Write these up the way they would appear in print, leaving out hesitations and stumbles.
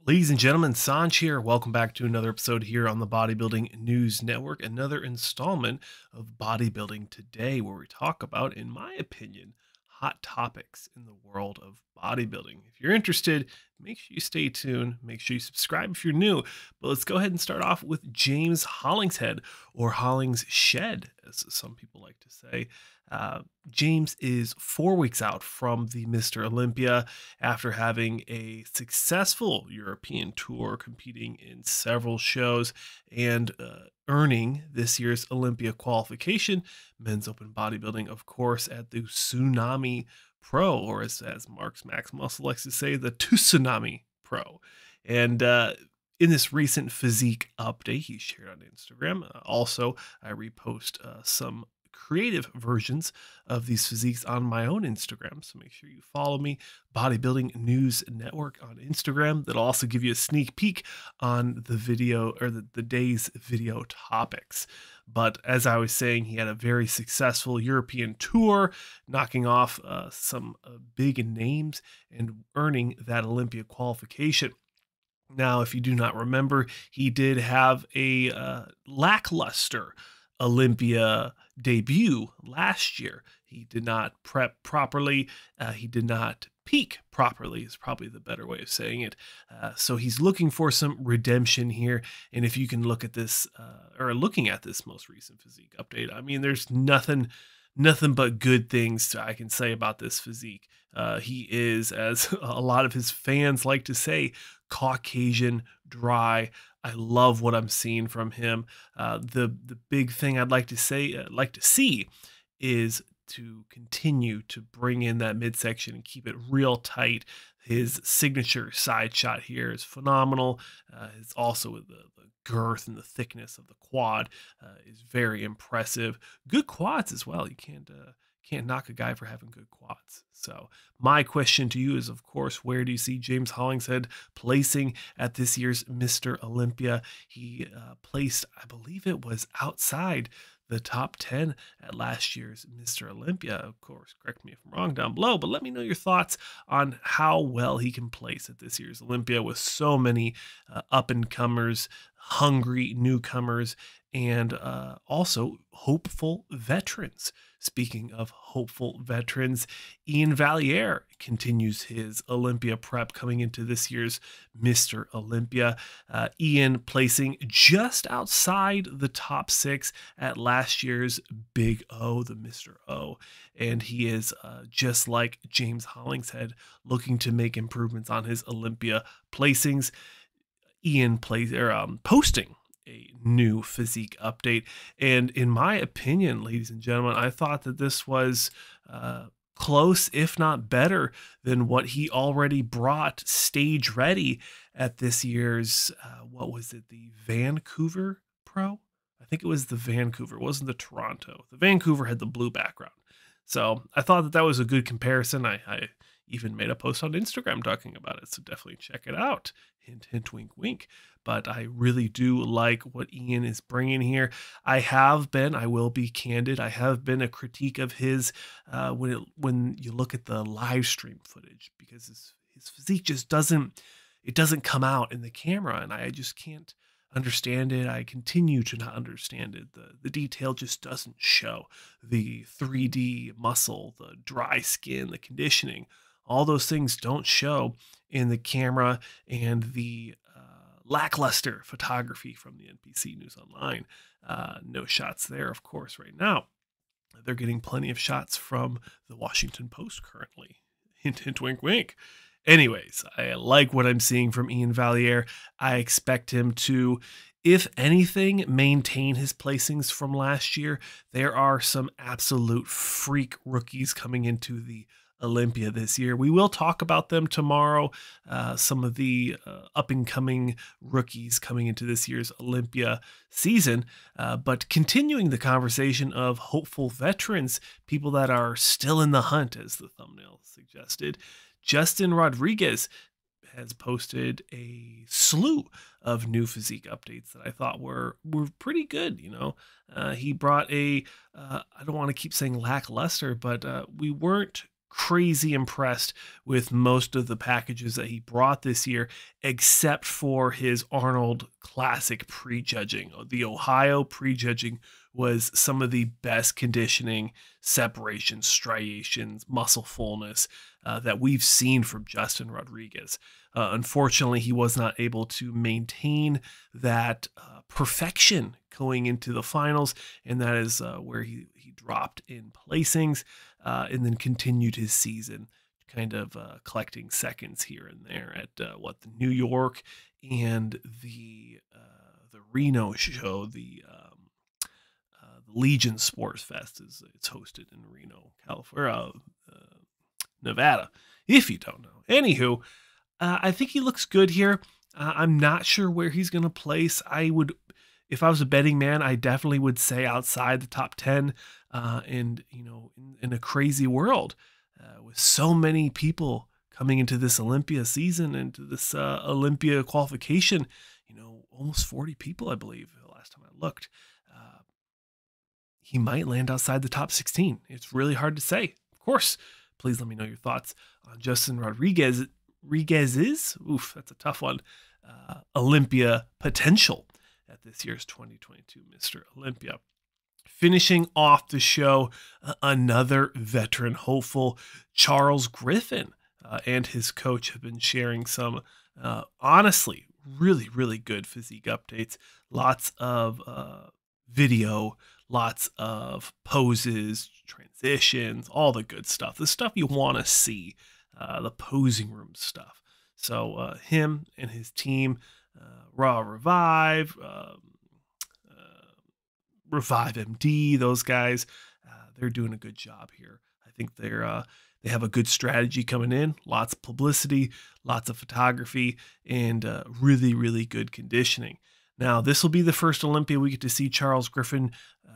Ladies and gentlemen, Saunch here. Welcome back to another episode here on the Bodybuilding News Network, another installment of Bodybuilding Today, where we talk about, in my opinion, hot topics in the world of bodybuilding. If you're interested, make sure you stay tuned. Make sure you subscribe if you're new. But let's go ahead and start off with James Hollingshead, or Hollingshead, as some people like to say. James is 4 weeks out from the Mr. Olympia after having a successful European tour, competing in several shows and earning this year's Olympia qualification, men's open bodybuilding, of course, at the Tsunami Pro, or as Mark's Max Muscle likes to say, the Tsunami Pro. And in this recent physique update he shared on Instagram, also I repost some creative versions of these physiques on my own Instagram. So make sure you follow me, Bodybuilding News Network on Instagram. That'll also give you a sneak peek on the video, or the day's video topics. But as I was saying, he had a very successful European tour, knocking off some big names and earning that Olympia qualification. Now, if you do not remember, he did have a lackluster Olympia debut last year. He did not prep properly. He did not peak properly, is probably the better way of saying it. So he's looking for some redemption here. And if you can look at this, or looking at this most recent physique update, I mean, there's nothing but good things I can say about this physique. He is, as a lot of his fans like to say, Caucasian dry. I love what I'm seeing from him. The big thing I'd like to see is to continue to bring in that midsection and keep it real tight. His signature side shot here is phenomenal. It's also the girth and the thickness of the quad is very impressive. Good quads as well. You can't knock a guy for having good quads. So my question to you is, of course, where do you see James Hollingshead placing at this year's Mr. Olympia? He placed, I believe it was outside the top 10 at last year's Mr. Olympia. Of course, correct me if I'm wrong down below, but let me know your thoughts on how well he can place at this year's Olympia with so many up-and-comers, hungry newcomers, and also hopeful veterans. Speaking of hopeful veterans, Iain Valliere continues his Olympia prep coming into this year's Mr. Olympia. Iain placing just outside the top 6 at last year's Big O, the Mr. O. And he is, just like James Hollingshead, looking to make improvements on his Olympia placings. Iain posting a new physique update, and in my opinion, ladies and gentlemen, I thought that this was close, if not better, than what he already brought stage ready at this year's what was it, the Vancouver Pro? I think it was the Vancouver. It wasn't the Toronto. The Vancouver had the blue background. So I thought that was a good comparison. I even made a post on Instagram talking about it, so definitely check it out. Hint, hint, wink, wink. But I really do like what Iain is bringing here. I will be candid, I have been a critique of his when you look at the live stream footage, because his physique just doesn't come out in the camera, and I just can't understand it. I continue to not understand it. The detail just doesn't show. The 3D muscle, the dry skin, the conditioning, all those things don't show in the camera, and the lackluster photography from the NPC News Online. No shots there, of course, right now. They're getting plenty of shots from the Washington Post currently. Hint, hint, wink, wink. Anyways, I like what I'm seeing from Iain Valliere. I expect him to, if anything, maintain his placings from last year. There are some absolute freak rookies coming into the Olympia this year. We will talk about them tomorrow. Some of the up-and-coming rookies coming into this year's Olympia season. But continuing the conversation of hopeful veterans, people that are still in the hunt, as the thumbnail suggested, Justin Rodriguez has posted a slew of new physique updates that I thought were pretty good. You know, he brought I don't want to keep saying lackluster, but we weren't crazy impressed with most of the packages that he brought this year, except for his Arnold Classic prejudging. The Ohio prejudging was some of the best conditioning, separations, striations, muscle fullness that we've seen from Justin Rodriguez. Unfortunately, he was not able to maintain that perfection going into the finals, and that is where he dropped in placings and then continued his season kind of collecting seconds here and there at the New York and the Reno show, the Legion Sports Fest is it's hosted in Reno, California, Nevada, if you don't know. Anywho, I think he looks good here. I'm not sure where he's going to place. If I was a betting man, I definitely would say outside the top 10. And, you know, in a crazy world with so many people coming into this Olympia season, into this Olympia qualification, you know, almost 40 people, I believe, the last time I looked. He might land outside the top 16. It's really hard to say. Of course, please let me know your thoughts on Justin Rodriguez's, oof, that's a tough one, Olympia potential at this year's 2022 Mr. Olympia. Finishing off the show, another veteran hopeful, Charles Griffen, and his coach have been sharing some, honestly, really, really good physique updates. Lots of video, lots of poses, transitions, all the good stuff. The stuff you want to see, the posing room stuff. So him and his team, Raw Revive, Revive MD, those guys, they're doing a good job here. I think they have a good strategy coming in, lots of publicity, lots of photography, and really, really good conditioning. Now, this will be the first Olympia we get to see Charles Griffen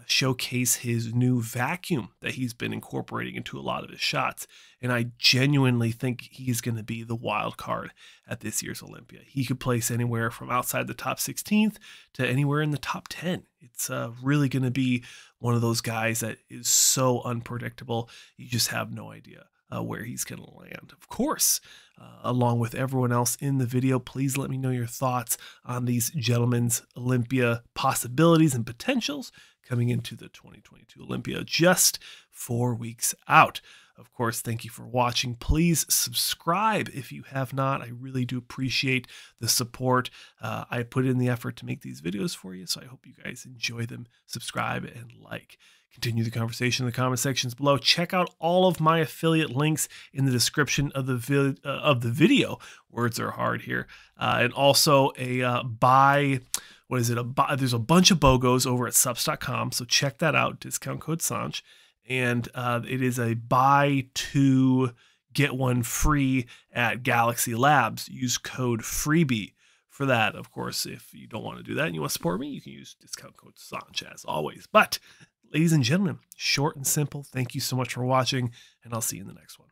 showcase his new vacuum that he's been incorporating into a lot of his shots. And I genuinely think he's going to be the wild card at this year's Olympia. He could place anywhere from outside the top 16th to anywhere in the top 10. It's really going to be one of those guys that is so unpredictable. You just have no idea where he's going to land. Of course, along with everyone else in the video, please let me know your thoughts on these gentlemen's Olympia possibilities and potentials coming into the 2022 Olympia, just 4 weeks out. Of course, thank you for watching. Please subscribe if you have not. I really do appreciate the support. I put in the effort to make these videos for you, so I hope you guys enjoy them. Subscribe and like. Continue the conversation in the comment sections below. Check out all of my affiliate links in the description of the video. Words are hard here. And also a buy. What is it? There's a bunch of BOGOs over at subs.com, so check that out. Discount code Saunch. And it is a buy two, get one free at Galaxy Labs. Use code FREEBIE for that. Of course, if you don't want to do that and you want to support me, you can use discount code Saunch as always. But ladies and gentlemen, short and simple, thank you so much for watching, and I'll see you in the next one.